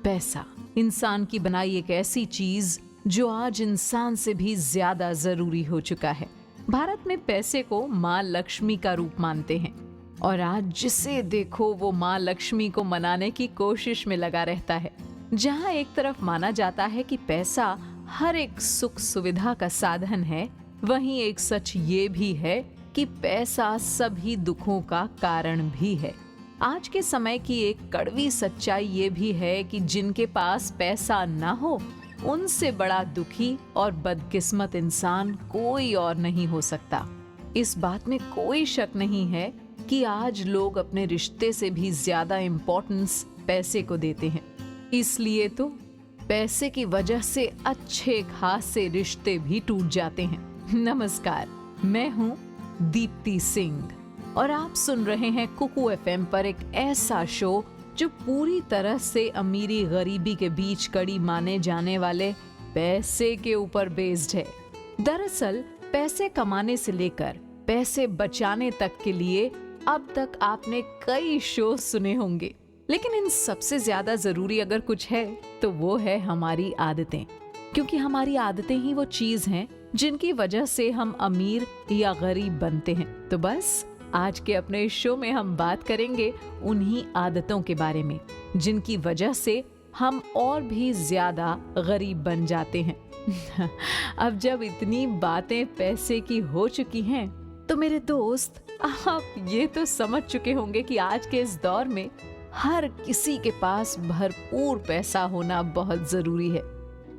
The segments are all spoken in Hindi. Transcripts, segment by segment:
पैसा इंसान की बनाई एक ऐसी चीज जो आज इंसान से भी ज्यादा जरूरी हो चुका है। भारत में पैसे को माँ लक्ष्मी का रूप मानते हैं और आज जिसे देखो वो माँ लक्ष्मी को मनाने की कोशिश में लगा रहता है। जहाँ एक तरफ माना जाता है कि पैसा हर एक सुख सुविधा का साधन है, वहीं एक सच ये भी है कि पैसा सभी दुखों का कारण भी है। आज के समय की एक कड़वी सच्चाई ये भी है कि जिनके पास पैसा ना हो उनसे बड़ा दुखी और बदकिस्मत इंसान कोई और नहीं हो सकता। इस बात में कोई शक नहीं है कि आज लोग अपने रिश्ते से भी ज्यादा इम्पोर्टेंस पैसे को देते हैं। इसलिए तो पैसे की वजह से अच्छे खासे रिश्ते भी टूट जाते हैं। नमस्कार, मैं हूँ दीप्ति सिंह और आप सुन रहे हैं कुकू एफएम पर एक ऐसा शो जो पूरी तरह से अमीरी गरीबी के बीच कड़ी माने जाने वाले पैसे के ऊपर बेस्ड है। दरअसल पैसे कमाने से लेकर पैसे बचाने तक के लिए अब तक आपने कई शो सुने होंगे, लेकिन इन सबसे ज्यादा जरूरी अगर कुछ है तो वो है हमारी आदतें, क्योंकि हमारी आदतें ही वो चीज हैं जिनकी वजह से हम अमीर या गरीब बनते हैं। तो बस आज के अपने इस शो में हम बात करेंगे उन्हीं आदतों के बारे में जिनकी वजह से हम और भी ज्यादा गरीब बन जाते हैं। अब जब इतनी बातें पैसे की हो चुकी हैं, तो मेरे दोस्त आप ये तो समझ चुके होंगे कि आज के इस दौर में हर किसी के पास भरपूर पैसा होना बहुत जरूरी है।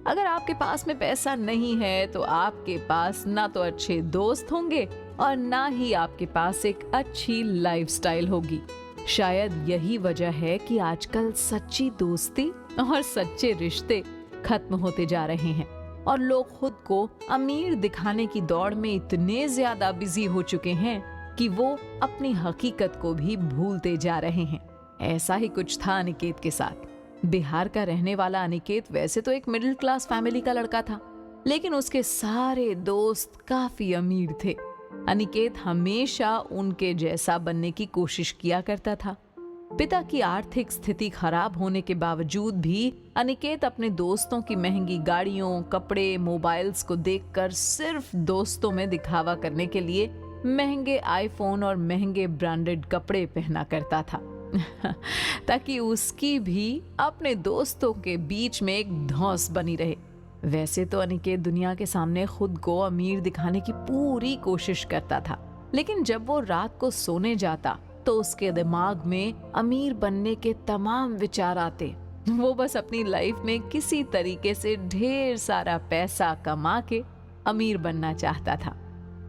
अगर आपके पास में पैसा नहीं है तो आपके पास ना तो अच्छे दोस्त होंगे और ना ही आपके पास एक अच्छी लाइफस्टाइल होगी। शायद यही वजह है कि आजकल सच्ची दोस्ती और सच्चे रिश्ते खत्म होते जा रहे हैं और लोग खुद को अमीर दिखाने की दौड़ में इतने ज्यादा बिजी हो चुके हैं कि वो अपनी हकीकत को भी भूलते जा रहे हैं। ऐसा ही कुछ था अनिकेत के साथ। बिहार का रहने वाला अनिकेत वैसे तो एक मिडिल क्लास फैमिली का लड़का था, लेकिन उसके सारे दोस्त काफी अमीर थे। अनिकेत हमेशा उनके जैसा बनने की कोशिश किया करता था। पिता की आर्थिक स्थिति खराब होने के बावजूद भी अनिकेत अपने दोस्तों की महंगी गाड़ियों, कपड़े, मोबाइल्स को देखकर सिर्फ दोस्तों में दिखावा करने के लिए महंगे आईफोन और महंगे ब्रांडेड कपड़े पहना करता था ताकि उसकी भी अपने दोस्तों के बीच में एक धौंस बनी रहे। वैसे तो अनिकेत दुनिया के सामने खुद को अमीर दिखाने की पूरी कोशिश करता था, लेकिन जब वो रात को सोने जाता तो उसके दिमाग में अमीर बनने के तमाम विचार आते। वो बस अपनी लाइफ में किसी तरीके से ढेर सारा पैसा कमा के अमीर बनना चाहता था।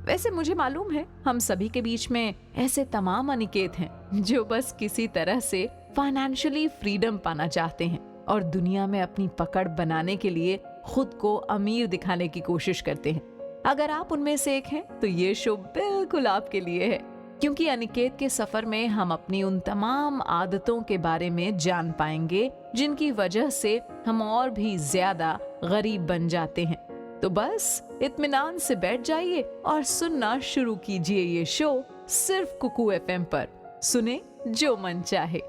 वैसे मुझे मालूम है हम सभी के बीच में ऐसे तमाम अनिकेत हैं जो बस किसी तरह से फाइनेंशियली फ्रीडम पाना चाहते हैं और दुनिया में अपनी पकड़ बनाने के लिए खुद को अमीर दिखाने की कोशिश करते हैं। अगर आप उनमें से एक हैं तो ये शो बिल्कुल आपके लिए है, क्योंकि अनिकेत के सफर में हम अपनी उन तमाम आदतों के बारे में जान पाएंगे जिनकी वजह से हम और भी ज्यादा गरीब बन जाते हैं। तो बस इत्मीनान से बैठ जाइए और सुनना शुरू कीजिए ये शो सिर्फ कुकू एफएम पर। सुने जो मन चाहे।